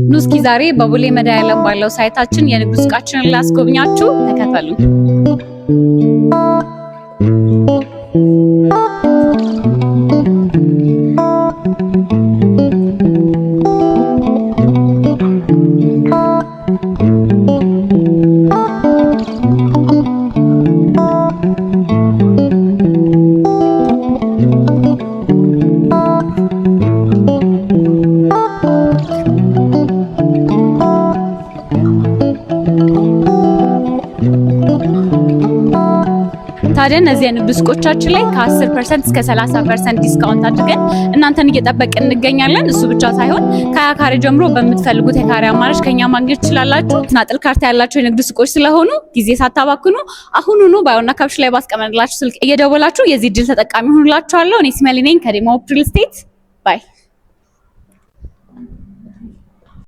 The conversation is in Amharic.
ኑ እስኪ ዛሬ በቦሌ መድኃኒዓለም ባለው ሳይታችን የንግድ ሱቃችንን ላስጎብኛችሁ። ተከተሉን። ታዲያ እነዚህ የንግድ ሱቆቻችን ላይ ከ10% እስከ 30% ዲስካውንት አድርገን እናንተን እየጠበቅን እንገኛለን። እሱ ብቻ ሳይሆን ከ20 ካሬ ጀምሮ በምትፈልጉት የካሬ አማራጭ ከኛ ማግኘት ትችላላችሁ። ተናጥል ካርታ ያላቸው የንግድ ሱቆች ስለሆኑ ጊዜ ሳታባክኑ አሁኑኑ ባዮና ካፕሽ ላይ ባስቀመጥላችሁ ስልክ እየደወላችሁ የዚህ ድል ተጠቃሚ ሁኑላችኋለሁ። እኔ ሲመሊ ነኝ ከዴሞ ሪል ስቴት ባይ